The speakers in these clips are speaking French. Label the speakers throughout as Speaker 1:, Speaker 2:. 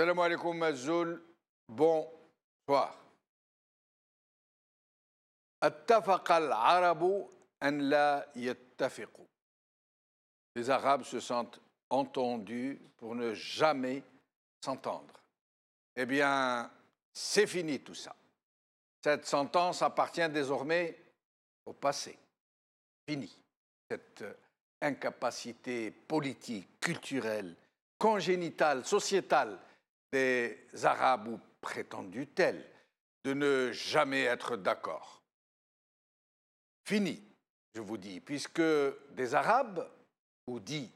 Speaker 1: Salam alaikum Mazoul, bonsoir. اتفق العرب أن لا يتفقوا. Les Arabes se sentent entendus pour ne jamais s'entendre. Eh bien, c'est fini tout ça. Cette sentence appartient désormais au passé. Fini. Cette incapacité politique, culturelle, congénitale, sociétale des Arabes ou prétendus tels de ne jamais être d'accord. Fini, je vous dis, puisque des Arabes, ou dits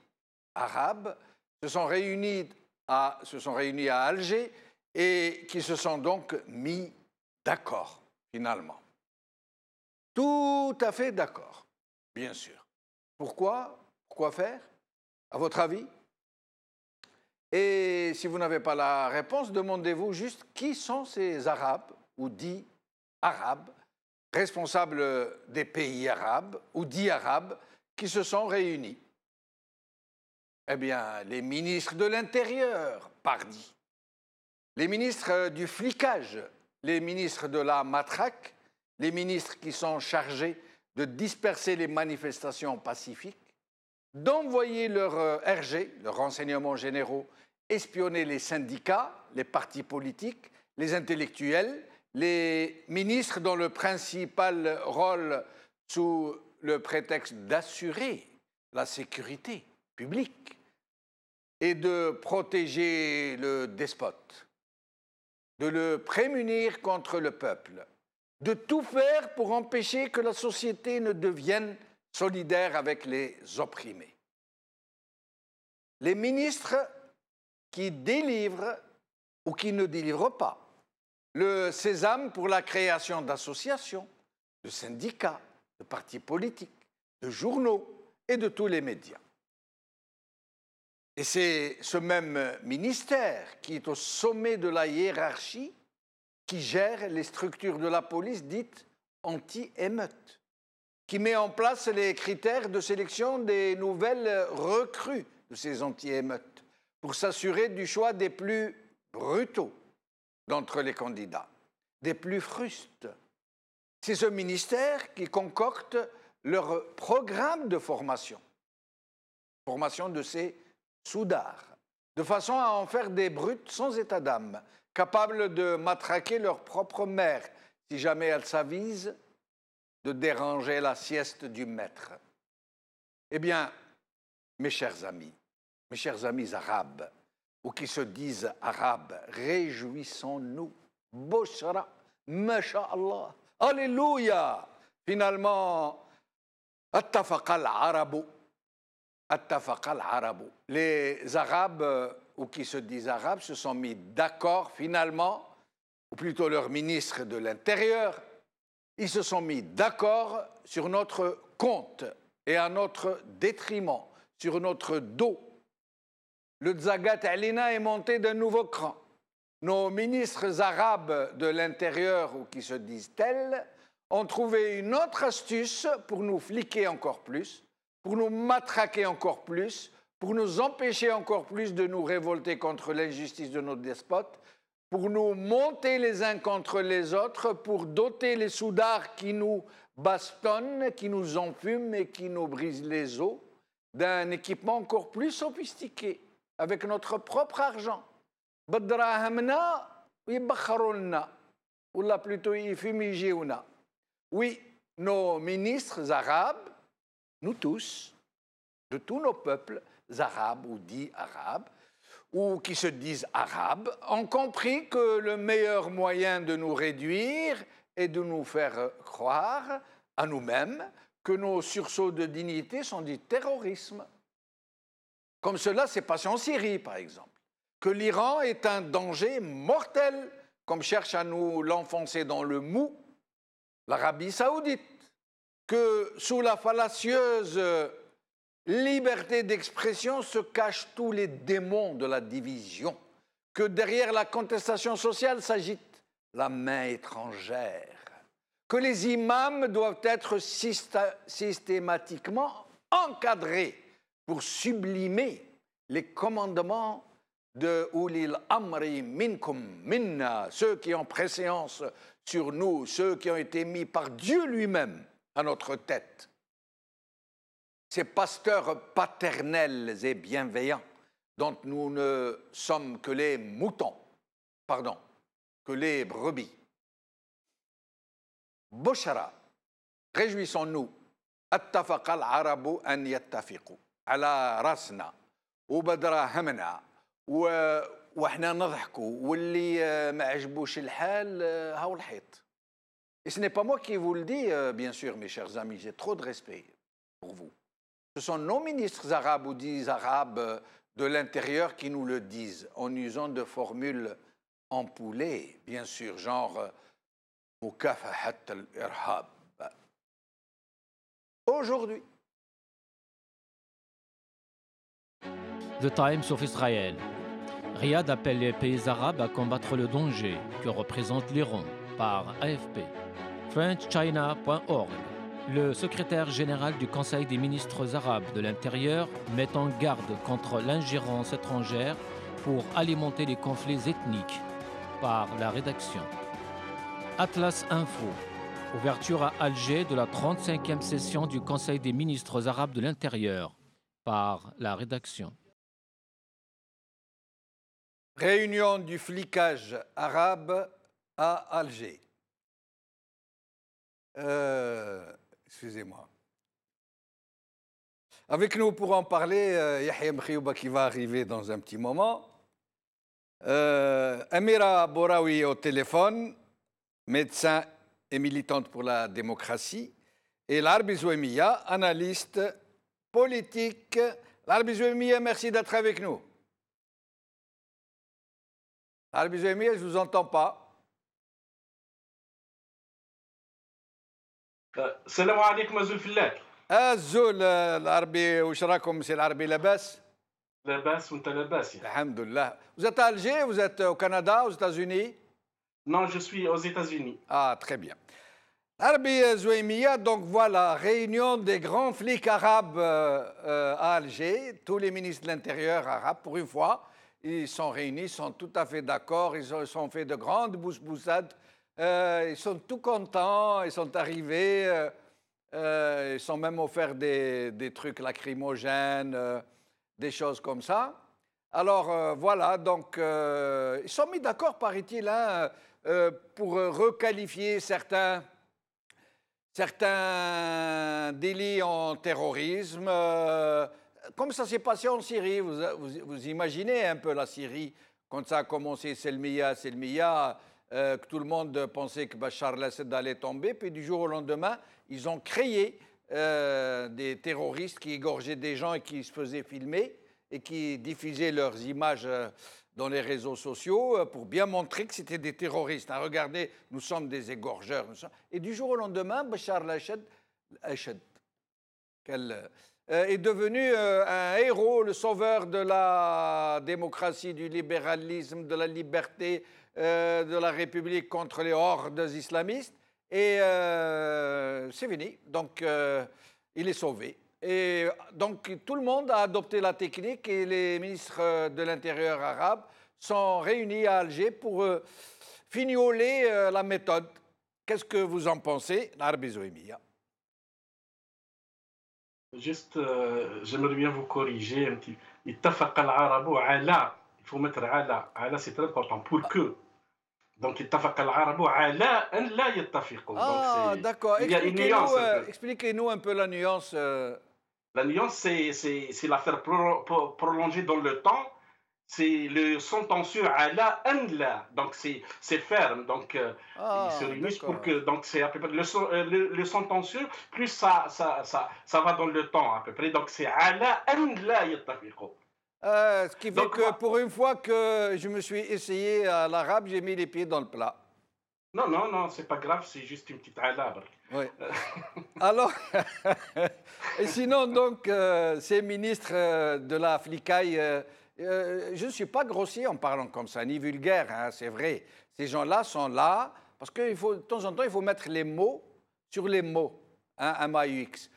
Speaker 1: Arabes, se sont réunis à Alger et qui se sont donc mis d'accord, finalement. Tout à fait d'accord, bien sûr. Pourquoi? Pourquoi faire, à votre avis? Et si vous n'avez pas la réponse, demandez-vous juste qui sont ces Arabes, ou dits Arabes, responsables des pays arabes, ou dits Arabes, qui se sont réunis. Eh bien, les ministres de l'Intérieur, pardi, les ministres du flicage, les ministres de la matraque, les ministres qui sont chargés de disperser les manifestations pacifiques, d'envoyer leurs RG, leurs renseignements généraux, espionner les syndicats, les partis politiques, les intellectuels, les ministres dont le principal rôle, sous le prétexte d'assurer la sécurité publique et de protéger le despote, de le prémunir contre le peuple, de tout faire pour empêcher que la société ne devienne solidaire avec les opprimés. Les ministres qui délivrent ou qui ne délivrent pas le sésame pour la création d'associations, de syndicats, de partis politiques, de journaux et de tous les médias. Et c'est ce même ministère qui est au sommet de la hiérarchie qui gère les structures de la police dites anti-émeutes, qui met en place les critères de sélection des nouvelles recrues de ces anti-émeutes pour s'assurer du choix des plus brutaux d'entre les candidats, des plus frustes. C'est ce ministère qui concocte leur programme de formation de ces soudards, de façon à en faire des brutes sans état d'âme, capables de matraquer leur propre mère si jamais elle s'avise de déranger la sieste du maître. Eh bien, mes chers amis arabes, ou qui se disent arabes, réjouissons-nous. Boshra, masha'Allah, alléluia. Finalement, attafaqa al-arabu. Les Arabes, ou qui se disent Arabes, se sont mis d'accord finalement, ou plutôt leurs ministres de l'Intérieur, ils se sont mis d'accord sur notre compte et à notre détriment, sur notre dos. Le Zagat Alina est monté d'un nouveau cran. Nos ministres arabes de l'Intérieur, ou qui se disent tels, ont trouvé une autre astuce pour nous fliquer encore plus, pour nous matraquer encore plus, pour nous empêcher encore plus de nous révolter contre l'injustice de nos despotes, pour nous monter les uns contre les autres, pour doter les soudards qui nous bastonnent, qui nous enfument et qui nous brisent les os d'un équipement encore plus sophistiqué, avec notre propre argent. Badrahamna yibakharulna, ou là plutôt yifumijiouna. Oui, nos ministres arabes, nous tous, de tous nos peuples arabes ou dits arabes, ou qui se disent arabes, ont compris que le meilleur moyen de nous réduire est de nous faire croire à nous-mêmes que nos sursauts de dignité sont du terrorisme. Comme cela s'est passé en Syrie, par exemple. Que l'Iran est un danger mortel, comme cherche à nous l'enfoncer dans le mou l'Arabie saoudite. Que sous la fallacieuse liberté d'expression se cachent tous les démons de la division. Que derrière la contestation sociale s'agite la main étrangère. Que les imams doivent être systématiquement encadrés pour sublimer les commandements de Ulil Amri minkum, minna, ceux qui ont préséance sur nous, ceux qui ont été mis par Dieu lui-même à notre tête. Ces pasteurs paternels et bienveillants dont nous ne sommes que les moutons, pardon, que les brebis. Boshara, réjouissons-nous, اتفق العرب أن يتفقوا على راسنا وبدراهمنا وإحنا نضحكوا واللي ما عجبوش الحال هاو الحيط. Et ce n'est pas moi qui vous le dis, bien sûr, mes chers amis, j'ai trop de respect pour vous. Ce sont nos ministres arabes ou dits arabes de l'intérieur qui nous le disent, en usant de formules empoulées, bien sûr, genre « mukafahat al-irhab ». Aujourd'hui.
Speaker 2: The Times of Israel. Riyad appelle les pays arabes à combattre le danger que représente l'Iran par AFP. FrenchChina.org. Le secrétaire général du Conseil des ministres arabes de l'Intérieur met en garde contre l'ingérence étrangère pour alimenter les conflits ethniques par la rédaction. Atlas Info. Ouverture à Alger de la 35e session du Conseil des ministres arabes de l'Intérieur par la rédaction.
Speaker 1: Réunion du flicage arabe à Alger. Excusez-moi. Avec nous pour en parler, Yahya Mkhiyouba qui va arriver dans un petit moment. Amira Bouraoui au téléphone, médecin et militante pour la démocratie, et Larbi Zouemia, analyste politique. Larbi Zouemia, merci d'être avec nous. Larbi Zouemia, je ne vous entends pas.
Speaker 3: السلام عليكم أزول فلاك.
Speaker 1: الزول العربي وش راكم سي العربي لاباس؟
Speaker 3: لاباس وأنت لاباس.
Speaker 1: الحمد لله. Vous êtes à Alger, vous êtes au Canada, aux États-Unis?
Speaker 3: Non, je suis aux États-Unis.
Speaker 1: Ah, très bien. Arbi Zouemia, donc voilà, réunion des grands flics arabes à Alger, tous les ministres de l'Intérieur arabes, pour une fois, ils sont réunis, ils sont tout à fait d'accord, ils ont fait de grandes bousbousades, ils sont tout contents, ils sont arrivés, ils sont même offerts des trucs lacrymogènes, des choses comme ça. Alors voilà, donc ils sont mis d'accord, paraît-il, hein, pour requalifier certains délits en terrorisme, comme ça s'est passé en Syrie. Vous imaginez un peu la Syrie, quand ça a commencé, Selmiya, que tout le monde pensait que Bachar el-Assad allait tomber, puis du jour au lendemain, ils ont créé des terroristes qui égorgeaient des gens et qui se faisaient filmer et qui diffusaient leurs images dans les réseaux sociaux pour bien montrer que c'était des terroristes. Hein, regardez, nous sommes des égorgeurs. Et du jour au lendemain, Bachar el-Assad est devenu un héros, le sauveur de la démocratie, du libéralisme, de la liberté, de la République contre les hordes islamistes. Et c'est fini. Donc, il est sauvé. Et donc, tout le monde a adopté la technique et les ministres de l'Intérieur arabes sont réunis à Alger pour fignoler la méthode. Qu'est-ce que vous en pensez, Larbi Zouemia?
Speaker 3: Juste, j'aimerais bien vous corriger un petit. اتفق العرب على. Il faut mettre على. على, c'est très important. Pour que. Donc, اتفق العرب على أن لا يتفقوا.
Speaker 1: Ah, d'accord.
Speaker 3: Il y a une nuance.
Speaker 1: Expliquez-nous un peu la nuance.
Speaker 3: La nuance, c'est l'affaire prolongée dans le temps. C'est le sentencieux ala an la. Donc, c'est ferme. Donc, ils se réunissent pour que. Donc, c'est à peu près le sentencieux, plus ça va dans le temps, à peu près. Donc, c'est ala an la yattafiqu.
Speaker 1: Ce qui fait que pour une fois que je me suis essayé à l'arabe, j'ai mis les pieds dans le plat.
Speaker 3: Non, c'est pas grave, c'est juste une petite alabre.
Speaker 1: Oui. Alors, et sinon, donc, ces ministres de la flicaille, je ne suis pas grossier en parlant comme ça, ni vulgaire, hein, c'est vrai. Ces gens-là sont là, parce que de temps en temps, il faut mettre les mots sur les mots, hein, MAUX,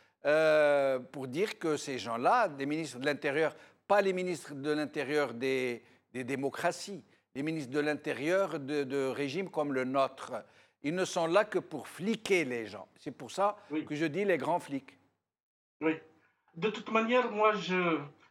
Speaker 1: pour dire que ces gens-là, des ministres de l'Intérieur, pas les ministres de l'Intérieur des des démocraties, les ministres de l'Intérieur de régimes comme le nôtre. Ils ne sont là que pour fliquer les gens. C'est pour ça que je dis les grands flics.
Speaker 3: Oui. De toute manière, moi,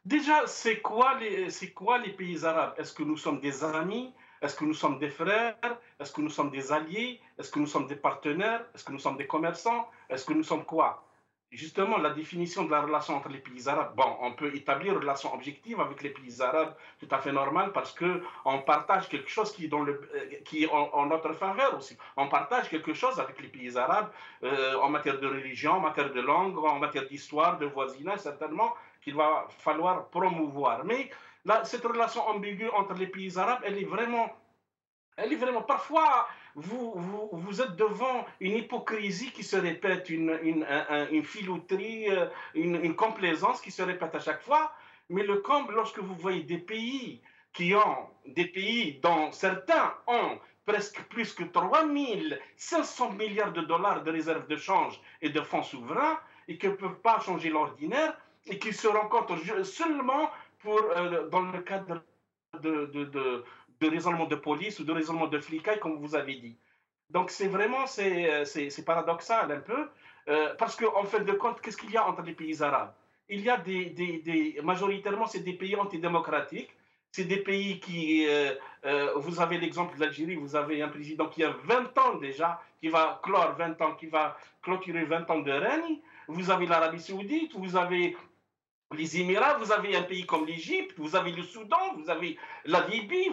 Speaker 3: déjà, c'est quoi les pays arabes? Est-ce que nous sommes des amis? Est-ce que nous sommes des frères? Est-ce que nous sommes des alliés? Est-ce que nous sommes des partenaires? Est-ce que nous sommes des commerçants? Est-ce que nous sommes quoi? Justement, la définition de la relation entre les pays arabes, bon, on peut établir une relation objective avec les pays arabes, tout à fait normal, parce qu'on partage quelque chose qui est en notre faveur aussi. On partage quelque chose avec les pays arabes en matière de religion, en matière de langue, en matière d'histoire, de voisinage, certainement, qu'il va falloir promouvoir. Mais là, cette relation ambiguë entre les pays arabes, elle est vraiment parfois, vous êtes devant une hypocrisie qui se répète, une filouterie, une complaisance qui se répète à chaque fois. Mais le comble, lorsque vous voyez des pays dont certains ont presque plus que 3500 milliards de dollars de réserves de change et de fonds souverains, et qui ne peuvent pas changer l'ordinaire, et qui se rencontrent seulement dans le cadre de raisonnement de police ou de raisonnement de flicaille, comme vous avez dit. Donc c'est paradoxal un peu, parce qu'en fait de compte, qu'est-ce qu'il y a entre les pays arabes? Il y a majoritairement, c'est des pays antidémocratiques, c'est des pays qui, vous avez l'exemple de l'Algérie, vous avez un président qui a 20 ans déjà, qui va clôturer 20 ans de règne, vous avez l'Arabie Saoudite, vous avez les Émirats, vous avez un pays comme l'Égypte, vous avez le Soudan, vous avez la Libye,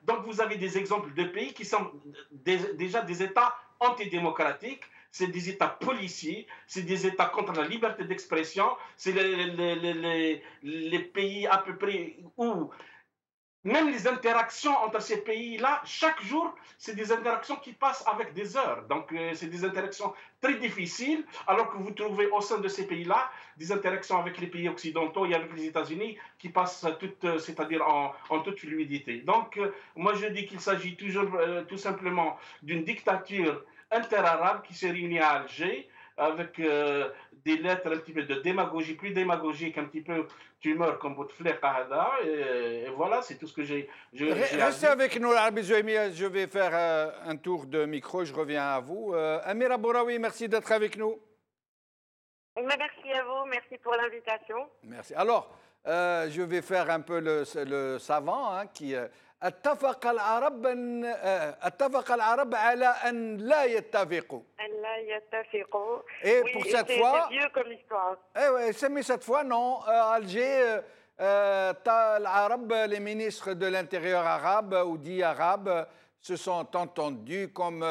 Speaker 3: donc vous avez des exemples de pays qui sont déjà des États antidémocratiques, c'est des États policiers, c'est des États contre la liberté d'expression, c'est les pays à peu près où même les interactions entre ces pays-là, chaque jour, c'est des interactions qui passent avec des heures. Donc, c'est des interactions très difficiles, alors que vous trouvez au sein de ces pays-là des interactions avec les pays occidentaux et avec les États-Unis qui passent c'est-à-dire en toute fluidité. Donc, moi, je dis qu'il s'agit toujours tout simplement d'une dictature interarabe qui s'est réunie à Alger avec des lettres un petit peu de démagogie, plus démagogique, un petit peu tumeur comme Bouteflika, et voilà, c'est tout ce que j'ai
Speaker 1: Restez avec nous, l'Arabie Saoudite. Je vais faire un tour de micro, je reviens à vous. Amira Bouraoui, merci d'être avec nous.
Speaker 4: Merci à vous, merci pour l'invitation.
Speaker 1: Merci. Alors, je vais faire un peu le savant qui... اتفق العرب على أن لا يتفقوا. Et pour cette fois,
Speaker 4: c'est vieux comme histoire.
Speaker 1: Mais cette fois, non. À Alger, les ministres de l'Intérieur arabe ou dits arabes se sont entendus comme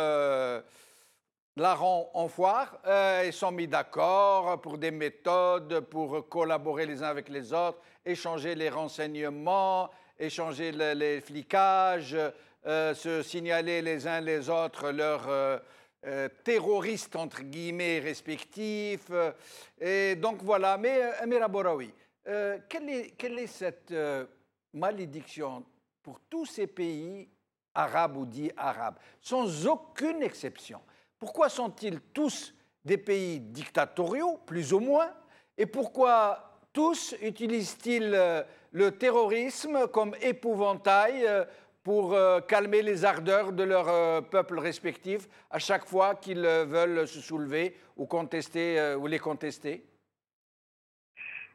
Speaker 1: larrons en foire. Ils sont mis d'accord pour des méthodes, pour collaborer les uns avec les autres, échanger les renseignements, échanger les flicages, se signaler les uns les autres leurs terroristes, entre guillemets, respectifs. Et donc voilà. Mais Amira Bouraoui, quelle est cette malédiction pour tous ces pays arabes ou dits arabes, sans aucune exception? Pourquoi sont-ils tous des pays dictatoriaux, plus ou moins? Et pourquoi tous utilisent-ils le terrorisme comme épouvantail pour calmer les ardeurs de leurs peuples respectifs à chaque fois qu'ils veulent se soulever ou contester ou les contester?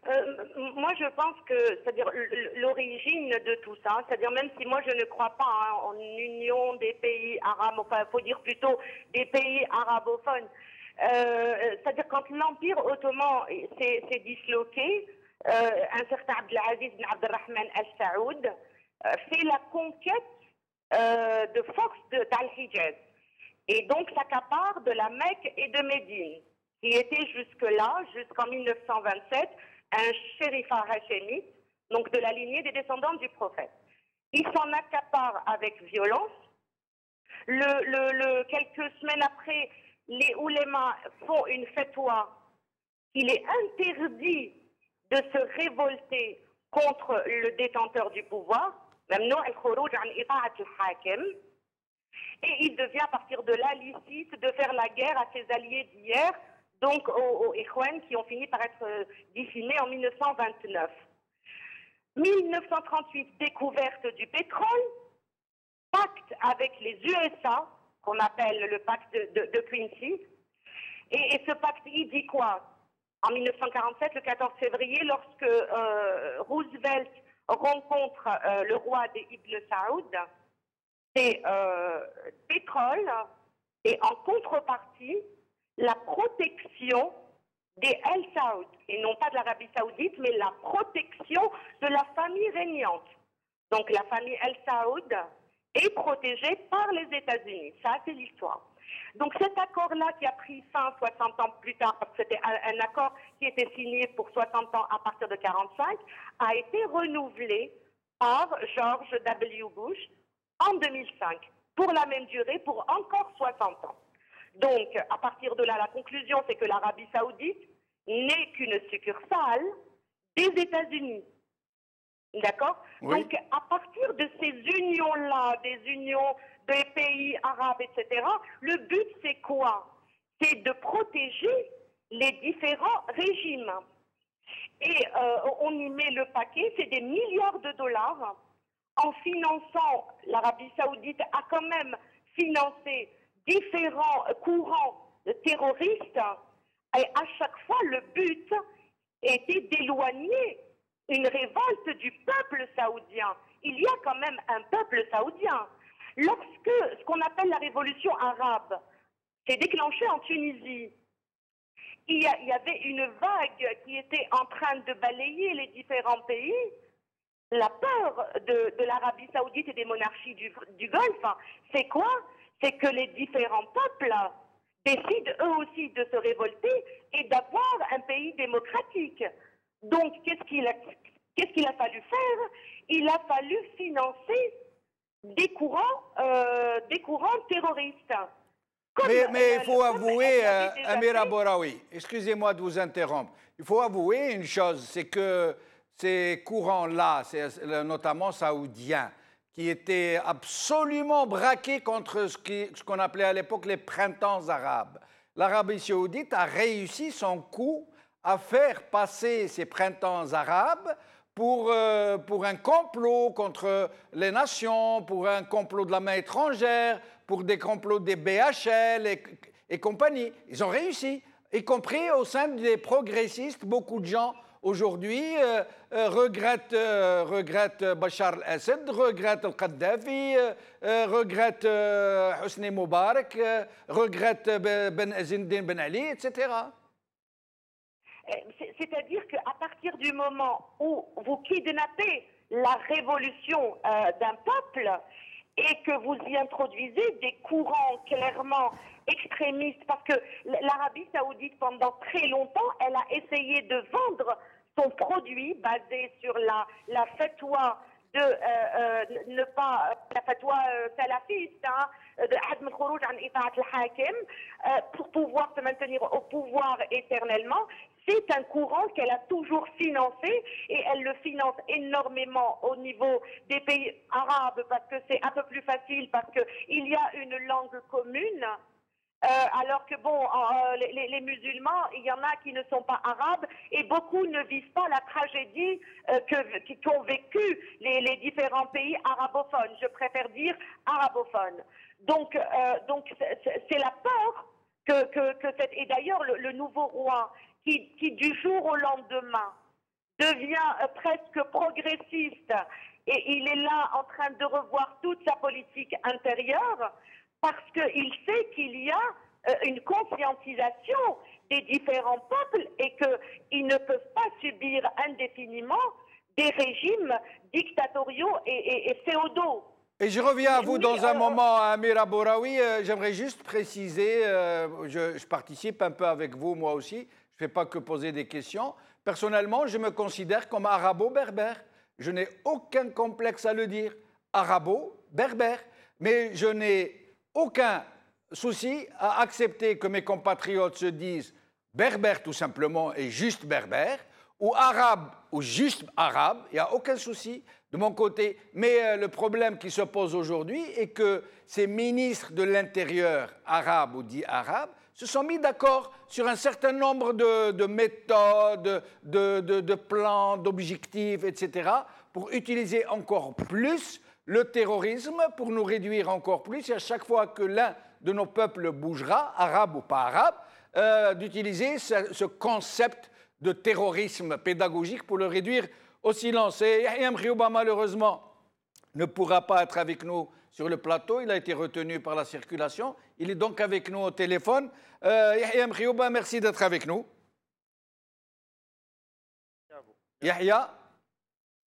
Speaker 4: Moi, je pense que, c'est-à-dire l'origine de tout ça, c'est-à-dire même si moi je ne crois pas en union des pays arabes, enfin, il faut dire plutôt des pays arabophones. C'est-à-dire quand l'Empire ottoman s'est disloqué, un certain Abdelaziz bin Abdelrahman al-Saoud fait la conquête de force d'Al-Hijaz et donc s'accapare de la Mecque et de Médine, qui était jusque-là, jusqu'en 1927, un shérifa hachémite, donc de la lignée des descendants du prophète. Il s'en accapare avec violence. Quelques semaines après, les oulémas font une fatwa qu'il est interdit de se révolter contre le détenteur du pouvoir, et il devient à partir de là licite de faire la guerre à ses alliés d'hier, donc aux Ikhwan qui ont fini par être décimés en 1929. 1938, découverte du pétrole, pacte avec les USA, qu'on appelle le pacte de Quincy. Et ce pacte, il dit quoi? En 1947, le 14 février, lorsque Roosevelt rencontre le roi des Ibn Saoud, c'est pétrole et en contrepartie, la protection des El Saoud, et non pas de l'Arabie Saoudite, mais la protection de la famille régnante. Donc la famille El Saoud est protégée par les États-Unis. Ça, c'est l'histoire. Donc cet accord-là qui a pris fin 60 ans plus tard, parce que c'était un accord qui était signé pour 60 ans à partir de 1945, a été renouvelé par George W. Bush en 2005, pour la même durée, pour encore 60 ans. Donc, à partir de là, la conclusion, c'est que l'Arabie Saoudite n'est qu'une succursale des États-Unis. D'accord? Oui. Donc, à partir de ces unions-là, des unions des pays arabes, etc., le but, c'est quoi? C'est de protéger les différents régimes. Et on y met le paquet, c'est des milliards de dollars. En finançant, l'Arabie Saoudite a quand même financé différents courants terroristes, et à chaque fois, le but était d'éloigner une révolte du peuple saoudien. Il y a quand même un peuple saoudien. Lorsque ce qu'on appelle la révolution arabe s'est déclenchée en Tunisie, il y avait une vague qui était en train de balayer les différents pays. La peur de l'Arabie Saoudite et des monarchies du Golfe, c'est quoi? C'est que les différents peuples décident eux aussi de se révolter et d'avoir un pays démocratique. Donc, qu'est-ce qu'il a fallu faire? Il a fallu financer des courants terroristes.
Speaker 1: Mais il faut avouer, Amira Boraoui, excusez-moi de vous interrompre, il faut avouer une chose, c'est que ces courants-là, notamment saoudiens, qui étaient absolument braqués contre ce qu'on appelait à l'époque les printemps arabes. L'Arabie saoudite a réussi son coup à faire passer ces printemps arabes pour un complot contre les nations, pour un complot de la main étrangère, pour des complots des BHL et compagnie. Ils ont réussi, y compris au sein des progressistes. Beaucoup de gens aujourd'hui regrettent Bachar el-Assad, regrettent el-Kadhafi, regrettent Hosni Moubarak, regrettent Ben Azindin Ben Ali, etc.
Speaker 4: C'est-à-dire qu'à partir du moment où vous kidnappez la révolution d'un peuple et que vous y introduisez des courants clairement extrémistes, parce que l'Arabie Saoudite, pendant très longtemps, elle a essayé de vendre son produit basé sur la fatwa de ne pas la fatwa salafiste de Adm al-Khurouj an Ita'at al-Hakim pour pouvoir se maintenir au pouvoir éternellement. C'est un courant qu'elle a toujours financé et elle le finance énormément au niveau des pays arabes parce que c'est un peu plus facile, parce qu'il y a une langue commune. Alors que bon, les musulmans, il y en a qui ne sont pas arabes et beaucoup ne vivent pas la tragédie qu'ont vécu les différents pays arabophones. Je préfère dire arabophones. Donc c'est la peur et d'ailleurs le nouveau roi qui du jour au lendemain devient presque progressiste et il est là en train de revoir toute sa politique intérieure. Parce qu'il sait qu'il y a une conscientisation des différents peuples et qu'ils ne peuvent pas subir indéfiniment des régimes dictatoriaux et féodaux.
Speaker 1: Et je reviens à vous dans un moment, Amira Boraoui. J'aimerais juste préciser, je participe un peu avec vous, moi aussi. Je ne fais pas que poser des questions. Personnellement, je me considère comme arabo-berbère. Je n'ai aucun complexe à le dire. Arabo-berbère. Mais je n'ai aucun souci à accepter que mes compatriotes se disent berbères tout simplement et juste berbères, ou arabes ou juste arabes, il n'y a aucun souci de mon côté. Mais le problème qui se pose aujourd'hui est que ces ministres de l'Intérieur arabes ou dits arabes se sont mis d'accord sur un certain nombre de méthodes, de plans, d'objectifs, etc., pour utiliser encore plus le terrorisme, pour nous réduire encore plus, et à chaque fois que l'un de nos peuples bougera, arabe ou pas arabe, d'utiliser ce concept de terrorisme pédagogique pour le réduire au silence. Et Yahya Mkhiyouba, malheureusement, ne pourra pas être avec nous sur le plateau. Il a été retenu par la circulation. Il est donc avec nous au téléphone. Yahya Mkhiyouba, merci d'être avec nous. Yahya?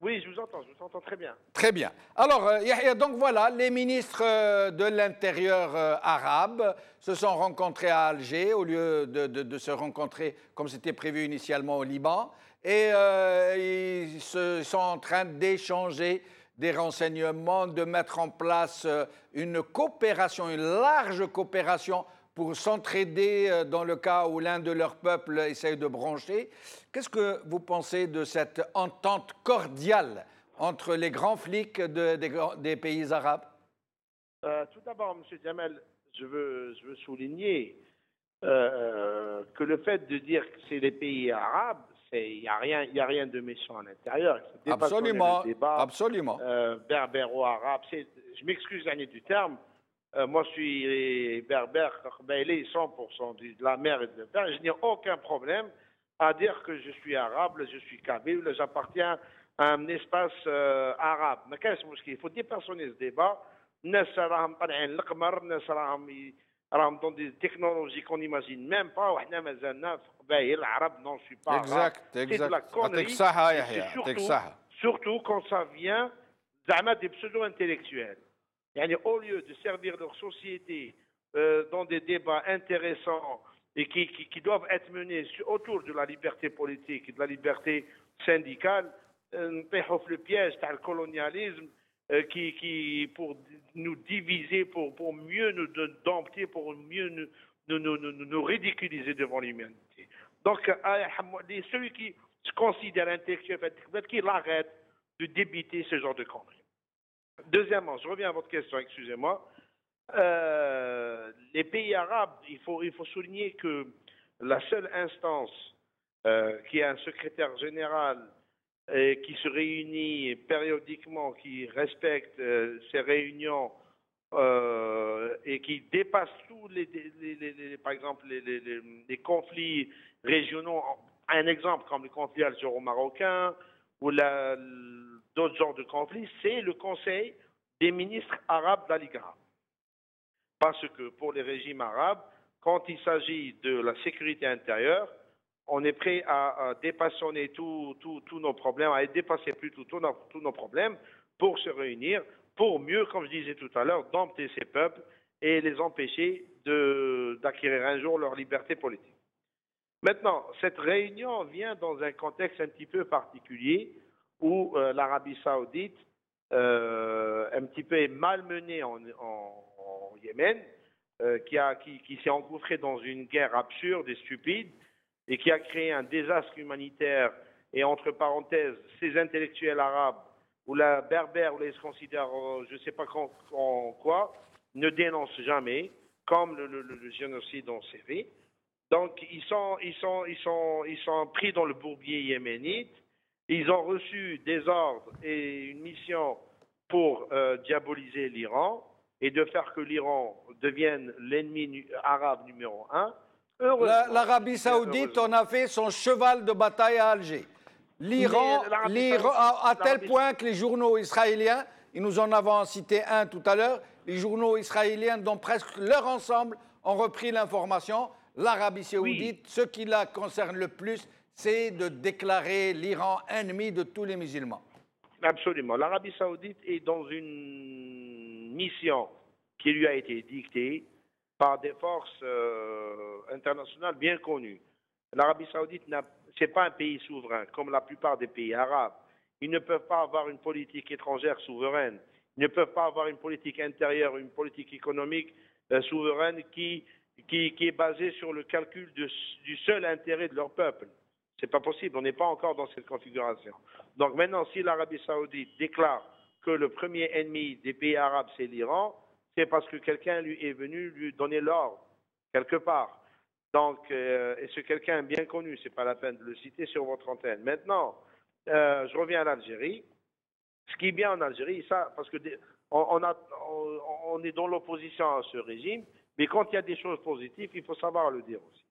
Speaker 5: Oui, je vous entends très bien.
Speaker 1: Très bien. Alors, Yahya, donc voilà, les ministres de l'Intérieur arabes se sont rencontrés à Alger au lieu de se rencontrer comme c'était prévu initialement au Liban. Et ils sont en train d'échanger des renseignements, de mettre en place une coopération, une large coopération pour s'entraider dans le cas où l'un de leurs peuples essaye de broncher. Qu'est-ce que vous pensez de cette entente cordiale entre les grands flics des pays arabes?
Speaker 5: Tout d'abord, M. Jamel, je veux souligner que le fait de dire que c'est les pays arabes, il n'y a rien de méchant à l'intérieur.
Speaker 1: Absolument, absolument.
Speaker 5: Berbéro-arabe, je m'excuse du terme. Moi, je suis berbère, 100% de la mère et de père. Je n'ai aucun problème à dire que je suis arabe, je suis kabyle, j'appartiens à un espace arabe. Mais qu'est-ce qu'il faut dépersonner ce débat. Dans des technologies qu'on n'imagine même pas. L'arabe, non, je ne suis pas arabe. C'est de la connerie. Surtout quand ça vient des pseudo-intellectuels. Au lieu de servir leur société dans des débats intéressants et qui doivent être menés autour de la liberté politique et de la liberté syndicale, le piège du colonialisme pour nous diviser, pour mieux nous dompter, pour mieux nous ridiculiser devant l'humanité. Donc, celui qui se considère intellectuel, qu'il arrête de débiter ce genre de conneries. Deuxièmement, je reviens à votre question, excusez-moi. Les pays arabes, il faut souligner que la seule instance qui a un secrétaire général qui se réunit périodiquement, qui respecte ses réunions et qui dépasse tous par exemple les conflits régionaux. Un exemple comme le conflit algéro-marocain ou d'autres genres de conflits, c'est le Conseil des ministres arabes de la Ligue arabe. Parce que pour les régimes arabes, quand il s'agit de la sécurité intérieure, on est prêt à dépassionner tous nos problèmes, à dépasser plutôt tous nos problèmes pour se réunir, pour mieux, comme je disais tout à l'heure, dompter ces peuples et les empêcher d'acquérir un jour leur liberté politique. Maintenant, cette réunion vient dans un contexte un petit peu particulier où l'Arabie saoudite un petit peu est malmenée en Yémen, qui s'est engouffrée dans une guerre absurde et stupide et qui a créé un désastre humanitaire. Et entre parenthèses, ces intellectuels arabes ou la berbère, ou les considèrent, je ne sais pas quoi, ne dénoncent jamais, comme le génocide en Syrie. Donc ils sont pris dans le bourbier yéménite. Ils ont reçu des ordres et une mission pour diaboliser l'Iran et de faire que l'Iran devienne l'ennemi arabe numéro 1.
Speaker 1: L'Arabie saoudite en a fait son cheval de bataille à Alger. L'Iran, à tel point que les journaux israéliens, et nous en avons cité un tout à l'heure, les journaux israéliens dans presque leur ensemble ont repris l'information. L'Arabie saoudite, ce qui la concerne le plus, c'est de déclarer l'Iran ennemi de tous les musulmans.
Speaker 5: Absolument. L'Arabie saoudite est dans une mission qui lui a été dictée par des forces internationales bien connues. L'Arabie saoudite, ce n'est pas un pays souverain, comme la plupart des pays arabes. Ils ne peuvent pas avoir une politique étrangère souveraine. Ils ne peuvent pas avoir une politique intérieure, une politique économique souveraine qui est basée sur le calcul du seul intérêt de leur peuple. Ce n'est pas possible, on n'est pas encore dans cette configuration. Donc maintenant, si l'Arabie saoudite déclare que le premier ennemi des pays arabes, c'est l'Iran, c'est parce que quelqu'un lui est venu lui donner l'ordre, quelque part. Donc, et ce quelqu'un bien connu, ce n'est pas la peine de le citer sur votre antenne. Maintenant, je reviens à l'Algérie. Ce qui est bien en Algérie, ça, parce que on est dans l'opposition à ce régime, mais quand il y a des choses positives, il faut savoir le dire aussi.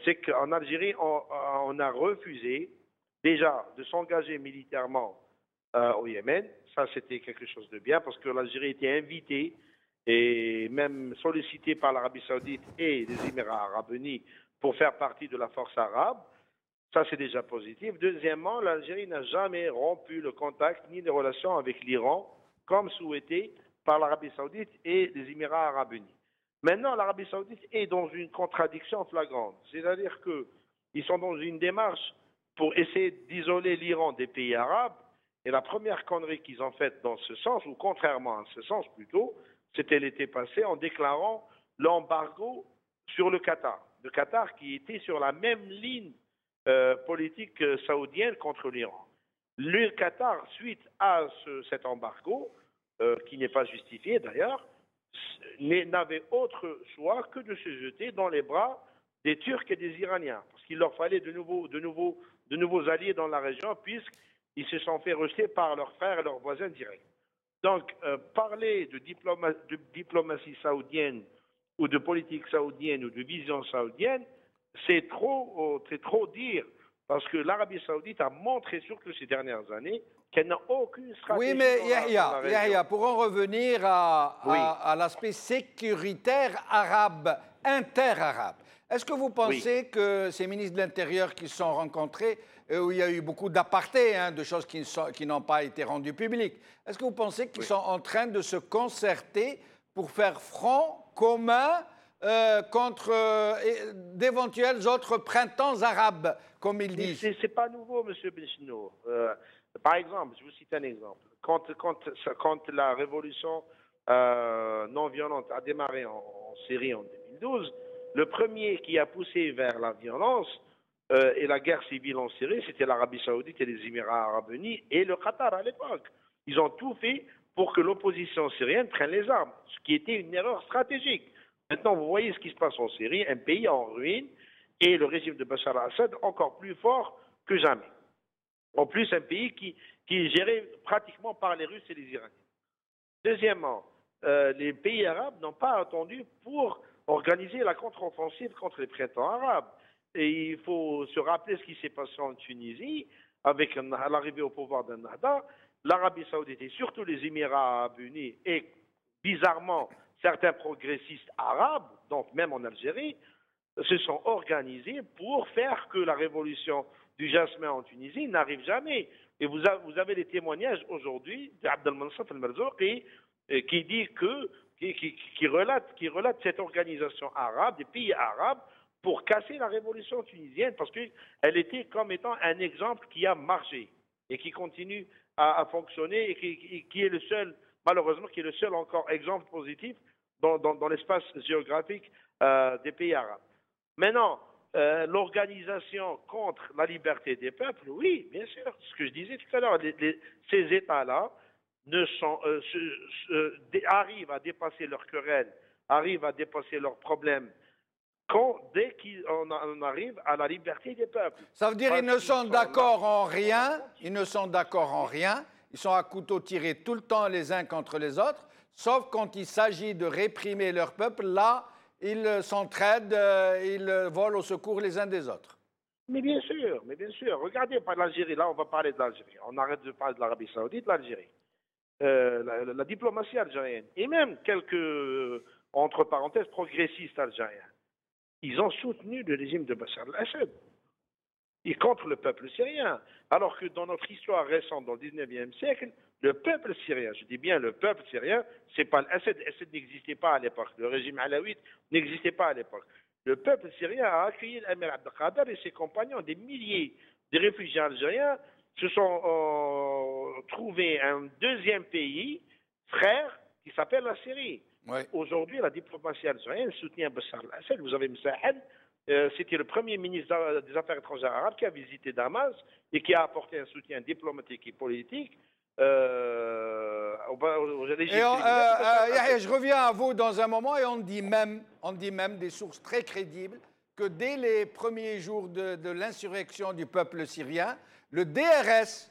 Speaker 5: C'est qu'en Algérie, on a refusé déjà de s'engager militairement au Yémen. Ça, c'était quelque chose de bien parce que l'Algérie était invitée et même sollicitée par l'Arabie Saoudite et les Émirats Arabes Unis pour faire partie de la force arabe. Ça, c'est déjà positif. Deuxièmement, l'Algérie n'a jamais rompu le contact ni les relations avec l'Iran, comme souhaité par l'Arabie Saoudite et les Émirats Arabes Unis. Maintenant, l'Arabie Saoudite est dans une contradiction flagrante. C'est-à-dire qu'ils sont dans une démarche pour essayer d'isoler l'Iran des pays arabes. Et la première connerie qu'ils ont faite dans ce sens, ou contrairement à ce sens plutôt, c'était l'été passé en déclarant l'embargo sur le Qatar. Le Qatar qui était sur la même ligne politique saoudienne contre l'Iran. Le Qatar, suite à cet embargo, qui n'est pas justifié d'ailleurs, n'avait autre choix que de se jeter dans les bras des Turcs et des Iraniens, parce qu'il leur fallait de nouveaux alliés dans la région, puisqu'ils se sont fait rejeter par leurs frères et leurs voisins directs. Donc, parler de diplomatie saoudienne ou de politique saoudienne ou de vision saoudienne, c'est trop dire, parce que l'Arabie Saoudite a montré, surtout ces dernières années, qu'elle n'a aucune stratégie.
Speaker 1: Oui, mais Yahya, pour en revenir à l'aspect sécuritaire arabe, inter-arabe, est-ce que vous pensez que ces ministres de l'Intérieur qui se sont rencontrés, où il y a eu beaucoup d'apartés, de choses qui n'ont pas été rendues publiques, est-ce que vous pensez qu'ils sont en train de se concerter pour faire front commun contre d'éventuels autres printemps arabes, comme ils disent?
Speaker 5: C'est pas nouveau, M. Benchino. Par exemple, je vous cite un exemple. Quand la révolution non violente a démarré en Syrie en 2012, le premier qui a poussé vers la violence et la guerre civile en Syrie, c'était l'Arabie Saoudite et les Émirats Arabes Unis et le Qatar à l'époque. Ils ont tout fait pour que l'opposition syrienne prenne les armes, ce qui était une erreur stratégique. Maintenant, vous voyez ce qui se passe en Syrie, un pays en ruine et le régime de Bachar al-Assad encore plus fort que jamais. En plus, un pays qui est géré pratiquement par les Russes et les Iraniens. Deuxièmement, les pays arabes n'ont pas attendu pour organiser la contre-offensive contre les printemps arabes. Et il faut se rappeler ce qui s'est passé en Tunisie avec l'arrivée au pouvoir d'Ennahda. L'Arabie Saoudite et surtout les Émirats Arabes Unis et bizarrement certains progressistes arabes, donc même en Algérie, se sont organisés pour faire que la révolution du jasmin en Tunisie n'arrive jamais. Et vous avez les témoignages aujourd'hui d'Abdelmansaf al-Marzouqi qui dit qui relate cette organisation arabe, des pays arabes, pour casser la révolution tunisienne, parce qu'elle était comme étant un exemple qui a marché et qui continue à fonctionner et qui est le seul, malheureusement, qui est le seul encore exemple positif dans l'espace géographique des pays arabes. Maintenant, l'organisation contre la liberté des peuples, oui, bien sûr, ce que je disais tout à l'heure, ces États-là arrivent à dépasser leurs querelles, arrivent à dépasser leurs problèmes, dès qu'on arrive à la liberté des peuples.
Speaker 1: Ça veut dire qu'ils ne sont d'accord en rien, ils sont à couteau tiré tout le temps les uns contre les autres, sauf quand il s'agit de réprimer leur peuple, là, ils s'entraident, ils volent au secours les uns des autres.
Speaker 5: Mais bien sûr. Regardez par l'Algérie, là on va parler de l'Algérie. On arrête de parler de l'Arabie Saoudite, l'Algérie. La diplomatie algérienne, et même quelques, entre parenthèses, progressistes algériens, ils ont soutenu le régime de Bachar al-Assad et contre le peuple syrien. Alors que dans notre histoire récente, dans le 19e siècle, le peuple syrien, je dis bien le peuple syrien, c'est pas l'Assad. L'Assad n'existait pas à l'époque. Le régime alawite n'existait pas à l'époque. Le peuple syrien a accueilli l'Amir Abdelkader et ses compagnons. Des milliers de réfugiés algériens se sont trouvés un deuxième pays, frère, qui s'appelle la Syrie.
Speaker 1: Ouais.
Speaker 5: Aujourd'hui, la diplomatie algérienne soutient Bachar al-Assad. Vous avez Msahed, c'était le premier ministre des Affaires étrangères arabes qui a visité Damas et qui a apporté un soutien diplomatique et politique. Je
Speaker 1: reviens à vous dans un moment et on dit même des sources très crédibles que dès les premiers jours de l'insurrection du peuple syrien, le DRS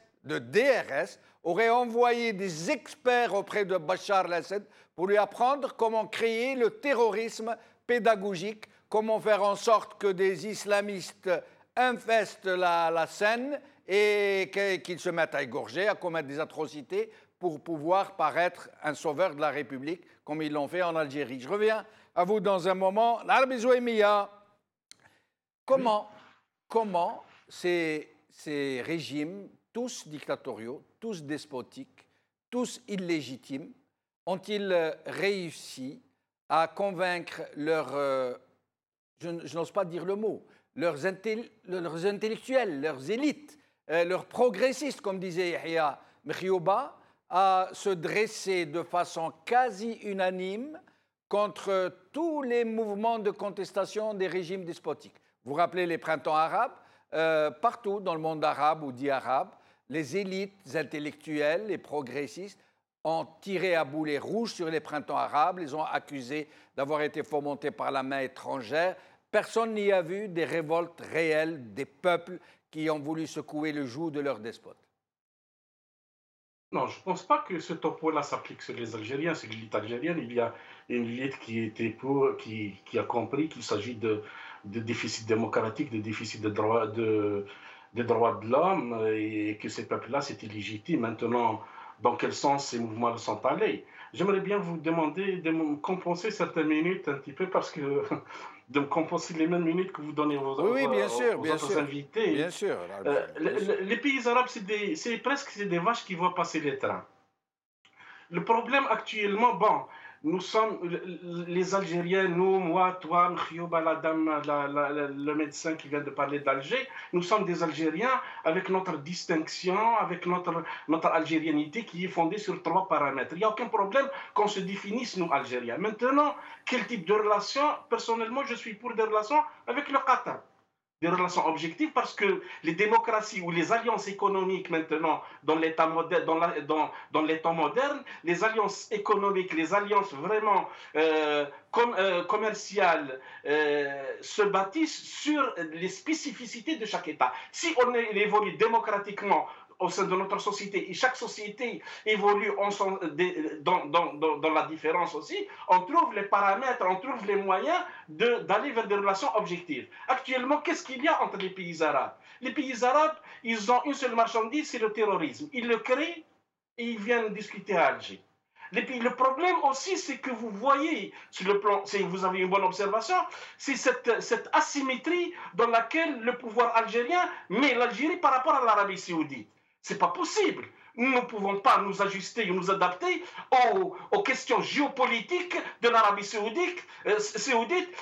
Speaker 1: aurait envoyé des experts auprès de Bachar el-Assad pour lui apprendre comment créer le terrorisme pédagogique, comment faire en sorte que des islamistes infestent la scène et qu'ils se mettent à égorger, à commettre des atrocités pour pouvoir paraître un sauveur de la République, comme ils l'ont fait en Algérie. Je reviens à vous dans un moment. L'Arabie Zouémia, comment ces régimes, tous dictatoriaux, tous despotiques, tous illégitimes, ont-ils réussi à convaincre leurs, je n'ose pas dire le mot, leurs intellectuels, leurs élites, leurs progressistes, comme disait Yahya Mkhiyouba, à se dresser de façon quasi unanime contre tous les mouvements de contestation des régimes despotiques. Vous vous rappelez les printemps arabes, partout dans le monde arabe ou dit arabe, les élites intellectuelles, les progressistes, ont tiré à boulet rouge sur les printemps arabes, les ont accusés d'avoir été fomentés par la main étrangère. Personne n'y a vu des révoltes réelles des peuples qui ont voulu secouer le joug de leur despote.
Speaker 3: Non, je ne pense pas que ce topo-là s'applique sur les Algériens, sur l'élite algérienne. Il y a une élite qui a compris qu'il s'agit de déficit démocratique, de déficit de droits de l'homme, et que ces peuples-là, c'est illégitime. Maintenant, dans quel sens ces mouvements sont allés? J'aimerais bien vous demander de me compenser certaines minutes un petit peu, parce que de me compenser les mêmes minutes que vous donnez aux autres invités.
Speaker 1: Bien sûr.
Speaker 3: Les pays arabes, c'est presque des vaches qui voient passer les trains. Le problème actuellement, bon, nous sommes, les Algériens, nous, moi, toi, Mkhiyouba, la dame, le médecin qui vient de parler d'Alger, nous sommes des Algériens avec notre distinction, avec notre algérianité qui est fondée sur 3 paramètres. Il n'y a aucun problème qu'on se définisse, nous, Algériens. Maintenant, quel type de relation? Personnellement, je suis pour des relations avec le Qatar. Des relations objectives, parce que les démocraties ou les alliances économiques maintenant dans l'état moderne, dans les temps modernes, les alliances économiques, les alliances vraiment commerciales se bâtissent sur les spécificités de chaque État. Si on évolue démocratiquement au sein de notre société, et chaque société évolue dans la différence aussi, on trouve les paramètres, on trouve les moyens d'aller vers des relations objectives. Actuellement, qu'est-ce qu'il y a entre les pays arabes? Les pays arabes, ils ont une seule marchandise, c'est le terrorisme. Ils le créent et ils viennent discuter à Alger. Le problème aussi, c'est que vous voyez, sur le plan, vous avez une bonne observation, c'est cette asymétrie dans laquelle le pouvoir algérien met l'Algérie par rapport à l'Arabie saoudite. C'est pas possible. Nous ne pouvons pas nous ajuster ou nous adapter aux questions géopolitiques de l'Arabie saoudite.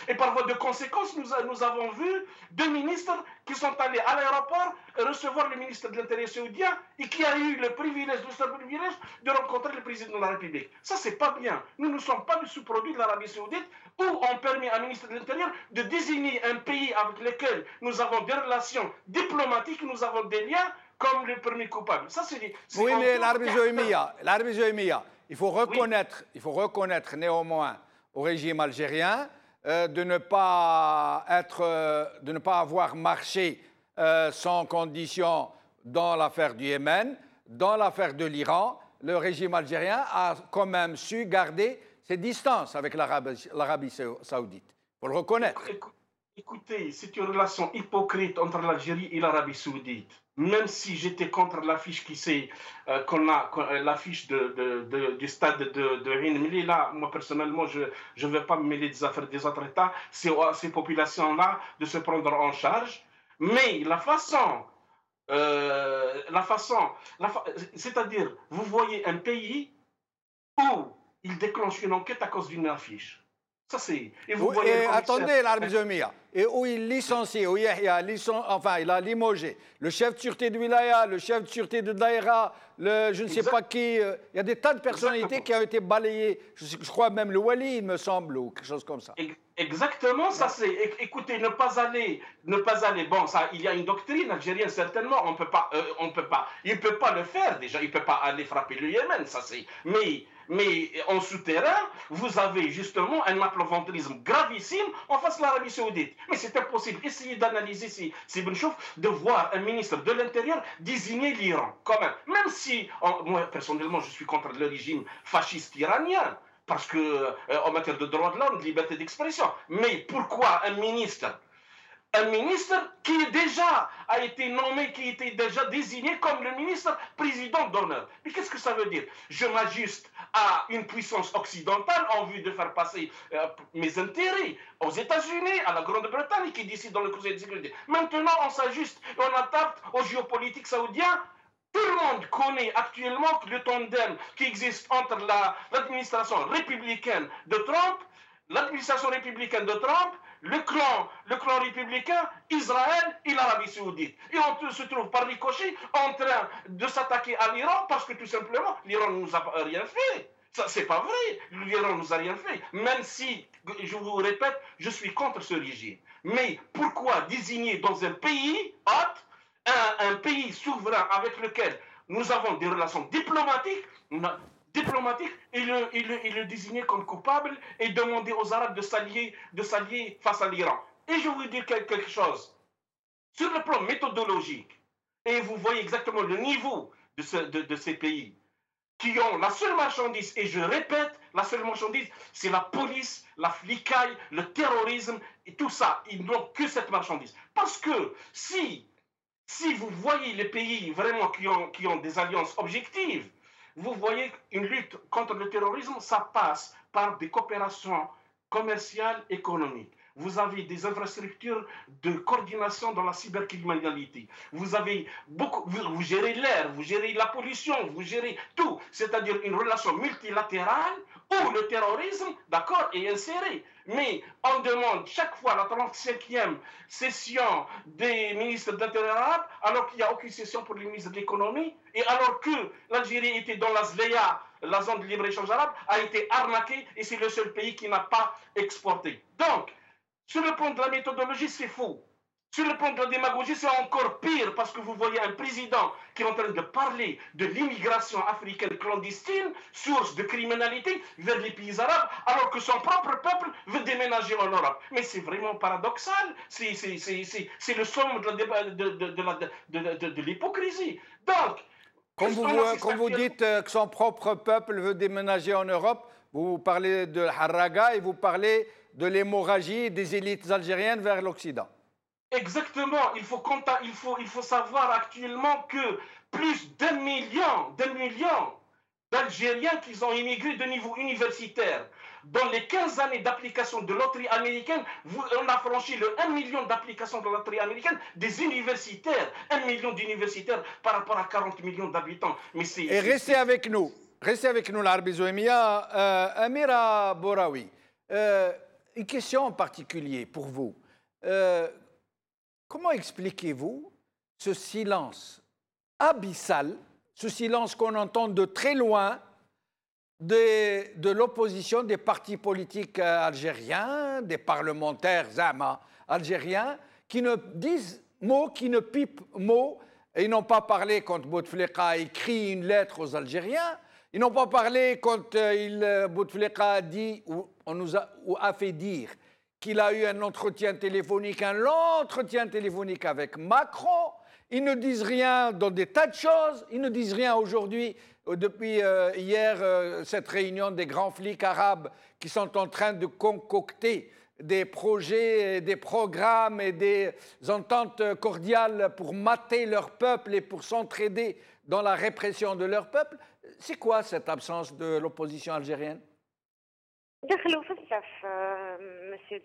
Speaker 3: Et par voie de conséquence, nous avons vu 2 ministres qui sont allés à l'aéroport recevoir le ministre de l'Intérieur saoudien et qui a eu le privilège de rencontrer le président de la République. Ça, c'est pas bien. Nous ne sommes pas le sous-produit de l'Arabie saoudite où on permet à un ministre de l'Intérieur de désigner un pays avec lequel nous avons des relations diplomatiques, nous avons des liens comme le premier coupable. Ça,
Speaker 1: oui, mais l'Arabie Zouémia, il faut reconnaître néanmoins au régime algérien de ne pas avoir marché sans condition dans l'affaire du Yémen, dans l'affaire de l'Iran. Le régime algérien a quand même su garder ses distances avec l'Arabie saoudite. Il faut le reconnaître.
Speaker 3: Écoutez, c'est une relation hypocrite entre l'Algérie et l'Arabie saoudite. Même si j'étais contre l'affiche l'affiche du stade de Ain Mili, là, moi personnellement, je ne vais pas me mêler des affaires des autres États, c'est à ces populations-là de se prendre en charge. Mais c'est-à-dire, vous voyez un pays où il déclenche une enquête à cause d'une affiche. Ça, c'est... Et vous voyez
Speaker 1: attendez, l'Arabie Zouémia, et où il licencie, où il a limogé le chef de sûreté de Wilaya, le chef de sûreté de Daïra, je ne sais pas qui. Il y a des tas de personnalités qui ont été balayées. Je crois même le Wali, il me semble, ou quelque chose comme ça.
Speaker 3: Exactement, ça c'est. Écoutez, ne pas aller. Bon, ça, il y a une doctrine algérienne certainement. Il ne peut pas le faire déjà. Il ne peut pas aller frapper le Yémen, ça c'est. Mais Mais en souterrain, vous avez justement un approvisionnisme gravissime en face de l'Arabie Saoudite. Mais c'est impossible. Essayez d'analyser si Benchouf, de voir un ministre de l'Intérieur désigner l'Iran, quand même. Même si, moi, personnellement, je suis contre le régime fasciste iranien, parce que en matière de droits de l'homme, de liberté d'expression. Mais pourquoi un ministre qui a été nommé, qui était déjà désigné comme le ministre président d'honneur. Mais qu'est-ce que ça veut dire? Je m'ajuste à une puissance occidentale en vue de faire passer mes intérêts aux États-Unis, à la Grande-Bretagne qui décide dans le Conseil de sécurité. Maintenant, on s'ajuste et on adapte aux géopolitiques saoudiens. Tout le monde connaît actuellement le tandem qui existe entre l'administration républicaine de Trump, le clan républicain, Israël et l'Arabie Saoudite. Et on se trouve par ricochet en train de s'attaquer à l'Iran parce que tout simplement, l'Iran ne nous a rien fait. Ça, c'est pas vrai. L'Iran ne nous a rien fait. Même si, je vous répète, je suis contre ce régime. Mais pourquoi désigner dans un pays hôte un pays souverain avec lequel nous avons des relations diplomatiques et le désigner comme coupable et demander aux Arabes de s'allier face à l'Iran. Et je vais vous dire quelque chose. Sur le plan méthodologique, et vous voyez exactement le niveau de ces pays qui ont la seule marchandise, et je répète, la seule marchandise, c'est la police, la flicaille, le terrorisme, et tout ça. Ils n'ont que cette marchandise. Parce que si vous voyez les pays vraiment qui ont des alliances objectives, vous voyez une lutte contre le terrorisme, ça passe par des coopérations commerciales, économiques. Vous avez des infrastructures de coordination dans la cybercriminalité. Vous avez vous gérez l'air, vous gérez la pollution, vous gérez tout. C'est-à-dire une relation multilatérale où le terrorisme, d'accord, est inséré. Mais on demande chaque fois la 35e session des ministres de l'Intérieur arabe, alors qu'il n'y a aucune session pour les ministres de l'économie, et alors que l'Algérie était dans la ZLEA, la zone de libre-échange arabe, a été arnaquée, et c'est le seul pays qui n'a pas exporté. Donc, sur le plan de la méthodologie, c'est faux. Sur le plan de la démagogie, c'est encore pire parce que vous voyez un président qui est en train de parler de l'immigration africaine clandestine, source de criminalité vers les pays arabes, alors que son propre peuple veut déménager en Europe. Mais c'est vraiment paradoxal. C'est le somme de l'hypocrisie. Donc,
Speaker 1: quand vous dites que son propre peuple veut déménager en Europe, vous parlez de Harraga et vous parlez de l'hémorragie des élites algériennes vers l'Occident.
Speaker 3: Exactement. Il faut savoir actuellement que plus d'un million d'Algériens qui ont immigré de niveau universitaire. Dans les 15 années d'application de loterie américaine, on a franchi le 1 million d'applications de loterie américaine des universitaires. 1 million d'universitaires par rapport à 40 millions d'habitants.
Speaker 1: Et restez avec nous, l'Arabie Zouémia. Amira Boraoui, une question en particulier pour vous. Comment expliquez-vous ce silence abyssal, ce silence qu'on entend de très loin de l'opposition des partis politiques algériens, des parlementaires algériens, qui ne disent mot, qui ne pipent mot, et ils n'ont pas parlé quand Bouteflika a écrit une lettre aux Algériens, ils n'ont pas parlé quand Bouteflika a dit, ou a fait dire qu'il a eu un long entretien téléphonique avec Macron. Ils ne disent rien dans des tas de choses. Ils ne disent rien aujourd'hui, depuis hier, cette réunion des grands flics arabes qui sont en train de concocter des projets, des programmes et des ententes cordiales pour mater leur peuple et pour s'entraider dans la répression de leur peuple. C'est quoi cette absence de l'opposition algérienne ?
Speaker 4: Monsieur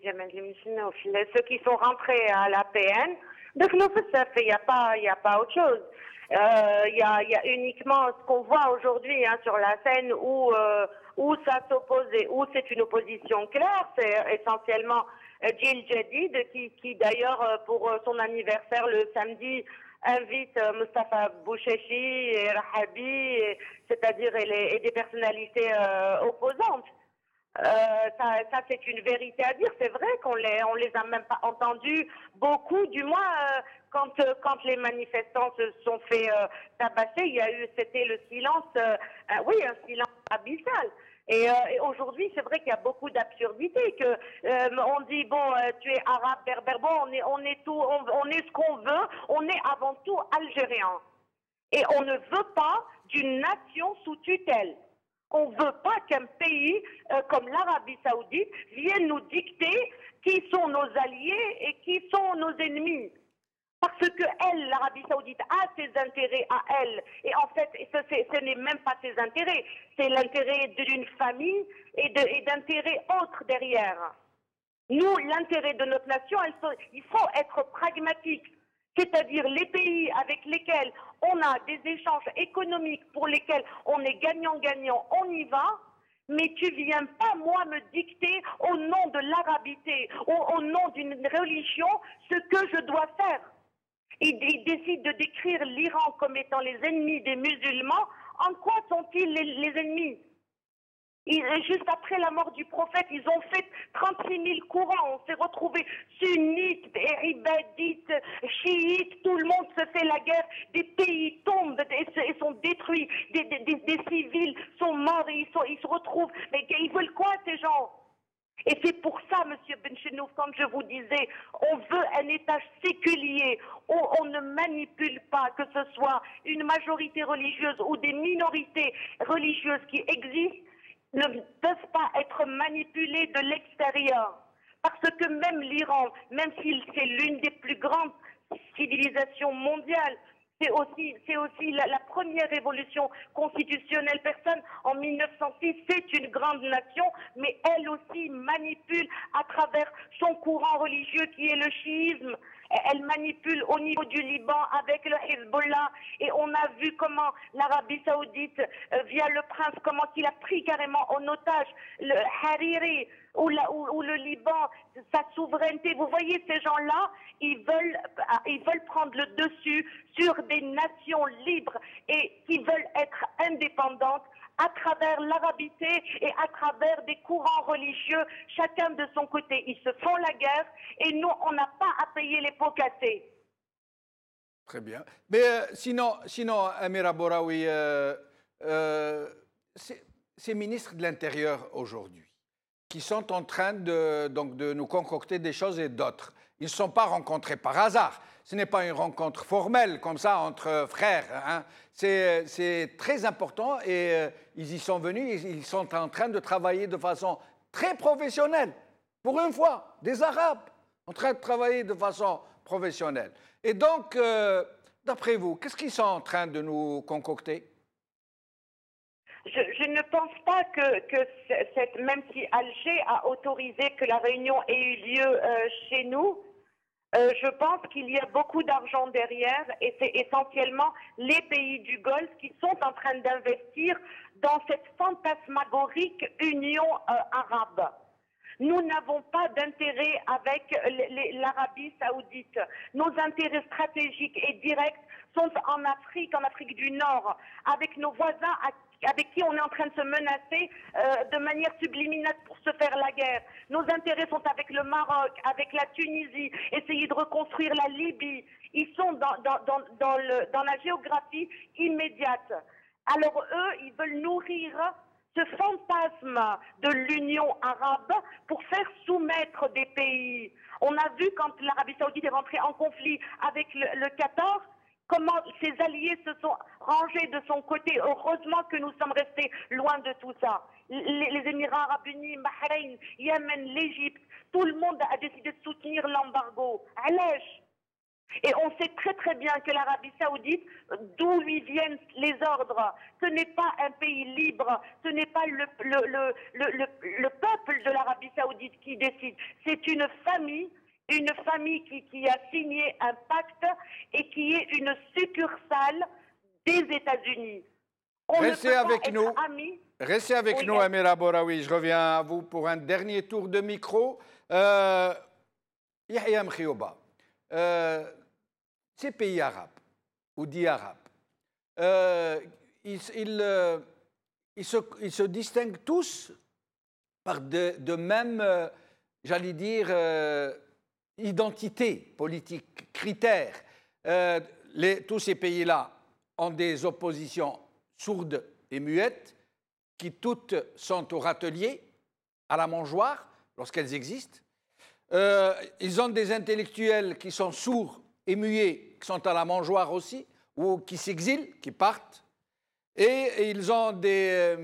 Speaker 4: Djamel Missinouf, ceux qui sont rentrés à la PN, il n'y a pas autre chose. Il y a uniquement ce qu'on voit aujourd'hui sur la scène où ça s'oppose, où c'est une opposition claire, c'est essentiellement Djil Jadid qui d'ailleurs pour son anniversaire le samedi invite Mustafa Bouchechi et Rahabi, c'est-à-dire et des personnalités opposantes. Ça c'est une vérité à dire. C'est vrai qu'on les a même pas entendus beaucoup, du moins quand les manifestants se sont fait tabasser, c'était le silence, un silence abyssal. Et aujourd'hui, c'est vrai qu'il y a beaucoup d'absurdités. On dit bon, tu es arabe, berbère, bon, on est tout, on est ce qu'on veut. On est avant tout algérien. Et on ne veut pas d'une nation sous tutelle. On ne veut pas qu'un pays comme l'Arabie Saoudite vienne nous dicter qui sont nos alliés et qui sont nos ennemis. Parce que elle, l'Arabie Saoudite, a ses intérêts à elle. Et en fait, ce n'est même pas ses intérêts. C'est l'intérêt d'une famille et d'intérêts autres derrière. Nous, l'intérêt de notre nation, il faut être pragmatique. C'est-à-dire les pays avec lesquels on a des échanges économiques pour lesquels on est gagnant-gagnant, on y va. Mais tu viens pas, moi, me dicter au nom de l'arabité, au nom d'une religion, ce que je dois faire. Ils décident de décrire l'Iran comme étant les ennemis des musulmans. En quoi sont-ils les ennemis? Juste après la mort du prophète, ils ont fait 36 000 courants. On s'est retrouvés sunnites, ibadites, chiites. Tout le monde se fait la guerre. Des pays tombent et sont détruits. Des civils sont morts et ils se retrouvent. Mais ils veulent quoi, ces gens? Et c'est pour ça, Monsieur Benchenouf, comme je vous disais, on veut un État séculier où on ne manipule pas, que ce soit une majorité religieuse ou des minorités religieuses qui existent, ne peuvent pas être manipulés de l'extérieur. Parce que même l'Iran, même si c'est l'une des plus grandes civilisations mondiales, c'est aussi la première révolution constitutionnelle. Personne, en 1906, c'est une grande nation, mais elle aussi manipule à travers son courant religieux qui est le chiisme. Elle manipule au niveau du Liban avec le Hezbollah. Et on a vu comment l'Arabie Saoudite, via le prince, comment il a pris carrément en otage le Hariri ou le Liban, sa souveraineté. Vous voyez, ces gens-là, ils veulent prendre le dessus sur des nations libres et qui veulent être indépendantes à travers l'arabité et à travers des courants religieux, chacun de son côté. Ils se font la guerre et nous, on n'a pas à payer les pots cassés.
Speaker 1: Très bien. Mais sinon, Amira Boraoui, ces ministres de l'Intérieur aujourd'hui, qui sont en train de nous concocter des choses et d'autres, ils ne sont pas rencontrés par hasard. Ce n'est pas une rencontre formelle comme ça entre frères. Hein. C'est très important et ils y sont venus. Ils sont en train de travailler de façon très professionnelle. Pour une fois, des Arabes en train de travailler de façon professionnelle. Et donc, d'après vous, qu'est-ce qu'ils sont en train de nous concocter?
Speaker 4: Je ne pense pas que même si Alger a autorisé que la réunion ait eu lieu chez nous, je pense qu'il y a beaucoup d'argent derrière et c'est essentiellement les pays du Golfe qui sont en train d'investir dans cette fantasmagorique union arabe. Nous n'avons pas d'intérêt avec l'Arabie Saoudite. Nos intérêts stratégiques et directs sont en Afrique du Nord, avec nos voisins avec qui on est en train de se menacer de manière subliminale pour se faire la guerre. Nos intérêts sont avec le Maroc, avec la Tunisie, essayer de reconstruire la Libye. Ils sont dans la géographie immédiate. Alors eux, ils veulent nourrir ce fantasme de l'Union arabe pour faire soumettre des pays. On a vu quand l'Arabie Saoudite est rentrée en conflit avec le Qatar, comment ses alliés se sont rangés de son côté. Heureusement que nous sommes restés loin de tout ça. Les Émirats arabes unis, Bahreïn, Yémen, l'Égypte, tout le monde a décidé de soutenir l'embargo. Allège. Et on sait très très bien que l'Arabie Saoudite, d'où lui viennent les ordres, ce n'est pas un pays libre, ce n'est pas le peuple de l'Arabie Saoudite qui décide, c'est une famille qui a signé un pacte et qui est une succursale des États-Unis.
Speaker 1: Restez avec nous. Restez avec nous, Amira Boraoui. Je reviens à vous pour un dernier tour de micro. Yahya Mkhioba. Ces pays arabes, ou dits arabes, ils se distinguent tous par de même, j'allais dire, identité politique, critères. Tous ces pays-là ont des oppositions sourdes et muettes, qui toutes sont au râtelier, à la mangeoire, lorsqu'elles existent. Ils ont des intellectuels qui sont sourds et muets, qui sont à la mangeoire aussi, ou qui s'exilent, qui partent. Et ils ont des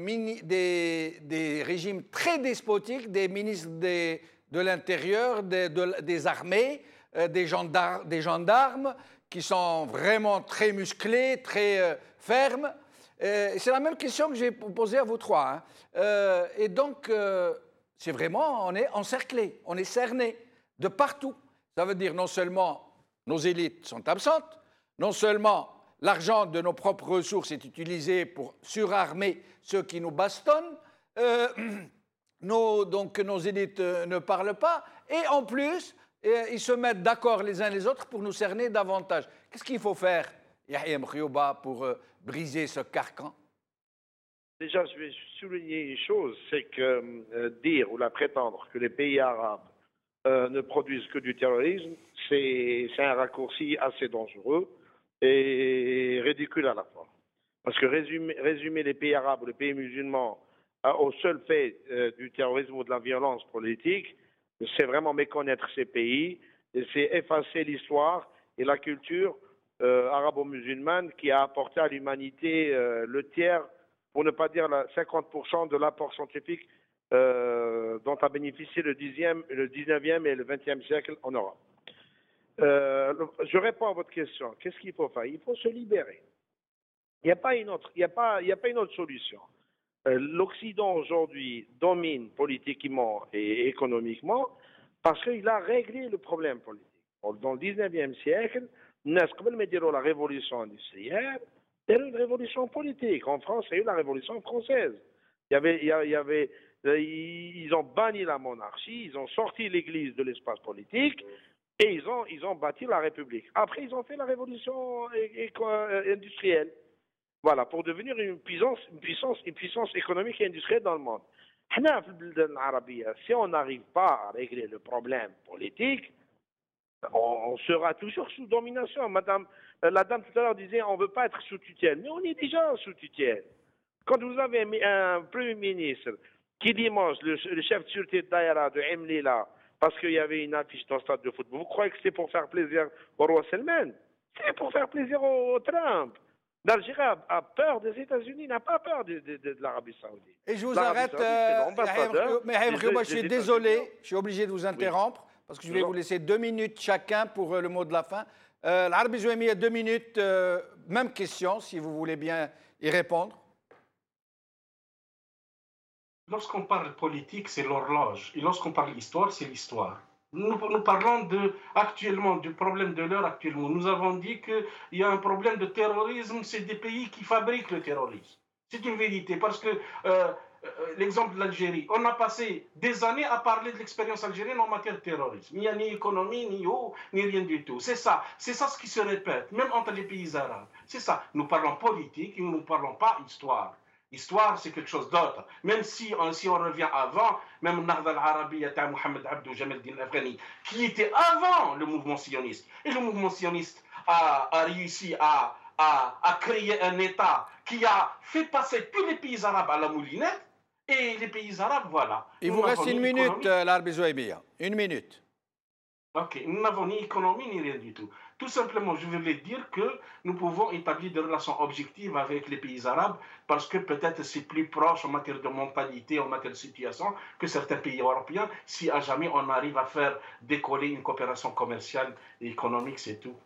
Speaker 1: régimes très despotiques, des ministres de l'Intérieur, des armées, des gendarmes qui sont vraiment très musclés, très fermes. C'est la même question que j'ai posée à vous trois. Hein. Et donc, c'est vraiment, on est encerclé, on est cerné de partout. Ça veut dire non seulement nos élites sont absentes, non seulement l'argent de nos propres ressources est utilisé pour surarmer ceux qui nous bastonnent, donc nos élites ne parlent pas, et en plus, ils se mettent d'accord les uns les autres pour nous cerner davantage. Qu'est-ce qu'il faut faire, Yahya Mkhiyouba, pour briser ce carcan?
Speaker 5: Déjà, je vais souligner une chose, c'est que dire ou la prétendre que les pays arabes ne produisent que du terrorisme, c'est un raccourci assez dangereux et ridicule à la fois. Parce que résumer les pays arabes ou les pays musulmans au seul fait du terrorisme ou de la violence politique, c'est vraiment méconnaître ces pays, et c'est effacer l'histoire et la culture arabo-musulmane qui a apporté à l'humanité le tiers, pour ne pas dire 50% de l'apport scientifique dont a bénéficié le 19e et le 20e siècle en Europe. Je réponds à votre question. Qu'est-ce qu'il faut faire? Il faut se libérer. Il n'y a pas une autre solution. L'Occident aujourd'hui domine politiquement et économiquement parce qu'il a réglé le problème politique. Dans le 19e siècle, la révolution industrielle, il y a eu une révolution politique. En France, il y a eu la révolution française. Ils ont banni la monarchie, ils ont sorti l'Église de l'espace politique et ils ont bâti la République. Après, ils ont fait la révolution industrielle. Voilà, pour devenir une puissance économique et industrielle dans le monde. Si on n'arrive pas à régler le problème politique, on sera toujours sous domination. La dame tout à l'heure disait on ne veut pas être sous tutelle, mais on est déjà sous tutelle. Quand vous avez un Premier ministre qui dimanche, le chef de sûreté de Daïra de Emlila, parce qu'il y avait une affiche dans le stade de football, vous croyez que c'est pour faire plaisir au roi Salman? C'est pour faire plaisir au Trump. L'Algérie a peur des États-Unis, n'a pas peur de l'Arabie Saoudite.
Speaker 1: Et je vous arrête, je suis désolé, je suis obligé de vous interrompre, parce que je vais vous laisser 2 minutes chacun pour le mot de la fin. L'Arabie Zouemi, 2 minutes, même question, si vous voulez bien y répondre.
Speaker 3: Lorsqu'on parle politique, c'est l'horloge. Et lorsqu'on parle histoire, c'est l'histoire. Nous parlons actuellement du problème de l'heure actuellement. Nous avons dit qu'il y a un problème de terrorisme, c'est des pays qui fabriquent le terrorisme. C'est une vérité, parce que l'exemple de l'Algérie, on a passé des années à parler de l'expérience algérienne en matière de terrorisme. Il n'y a ni économie, ni eau, ni rien du tout. C'est ça ce qui se répète, même entre les pays arabes. C'est ça. Nous parlons politique et nous ne parlons pas histoire. Histoire, c'est quelque chose d'autre. Même si on revient avant, même Nahda al-Arabiyya de Mohamed Abdou Jamal Din Afghani, qui était avant le mouvement sioniste. Et le mouvement sioniste a réussi à créer un État qui a fait passer tous les pays arabes à la moulinette. Et les pays arabes, voilà.
Speaker 1: Il vous reste 1 minute, l'Arabie Zouaïbia. 1 minute.
Speaker 3: Ok, nous n'avons ni économie ni rien du tout. Tout simplement, je voulais dire que nous pouvons établir des relations objectives avec les pays arabes parce que peut-être c'est plus proche en matière de mentalité, en matière de situation que certains pays européens, si à jamais on arrive à faire décoller une coopération commerciale et économique, c'est tout.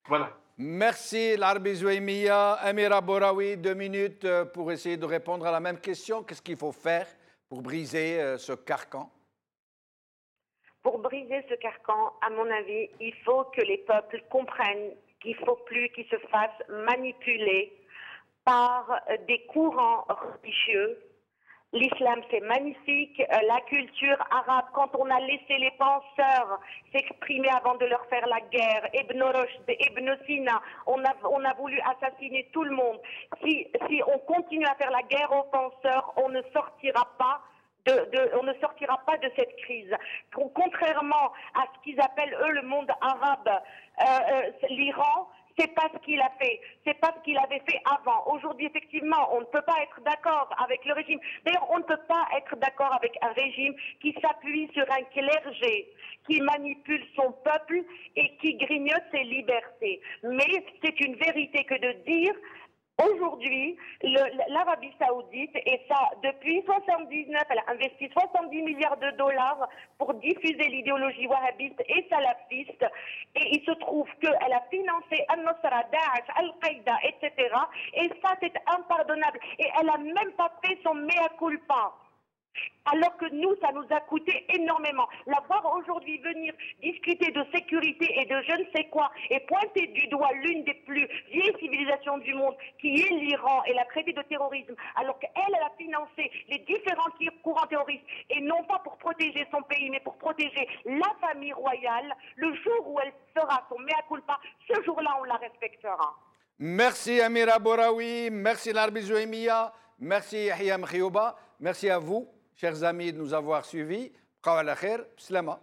Speaker 3: Voilà.
Speaker 1: Merci, l'Arabie Zouaïmia. Amira Boraoui, 2 minutes pour essayer de répondre à la même question. Qu'est-ce qu'il faut faire pour briser ce carcan?
Speaker 4: Pour briser ce carcan, à mon avis, il faut que les peuples comprennent qu'il ne faut plus qu'ils se fassent manipuler par des courants religieux. L'islam, c'est magnifique. La culture arabe, quand on a laissé les penseurs s'exprimer avant de leur faire la guerre, Ibn Rushd, Ibn Sina, on a voulu assassiner tout le monde. Si on continue à faire la guerre aux penseurs, on ne sortira pas de cette crise. Contrairement à ce qu'ils appellent, eux, le monde arabe, l'Iran, C'est pas ce qu'il a fait. C'est pas ce qu'il avait fait avant. Aujourd'hui, effectivement, on ne peut pas être d'accord avec le régime. D'ailleurs, on ne peut pas être d'accord avec un régime qui s'appuie sur un clergé, qui manipule son peuple et qui grignote ses libertés. Mais c'est une vérité que de dire aujourd'hui, l'Arabie Saoudite, et ça, depuis 79, elle a investi 70 milliards de dollars pour diffuser l'idéologie wahhabiste et salafiste. Et il se trouve qu'elle a financé Al-Nusra, Daesh, Al-Qaïda, etc. Et ça, c'est impardonnable. Et elle n'a même pas fait son mea culpa. Alors que nous, ça nous a coûté énormément. La voir aujourd'hui venir discuter de sécurité et de je ne sais quoi et pointer du doigt l'une des plus vieilles civilisations du monde, qui est l'Iran, et la traiter de terrorisme, alors qu'elle a financé les différents courants terroristes, et non pas pour protéger son pays, mais pour protéger la famille royale, le jour où elle fera son mea culpa, ce jour-là, on la respectera.
Speaker 1: Merci Amira Bouraoui, merci Larbi Zouemia, merci Yahya Mkhiyouba, merci à vous, chers amis, de nous avoir suivis. Qawala khair, slama.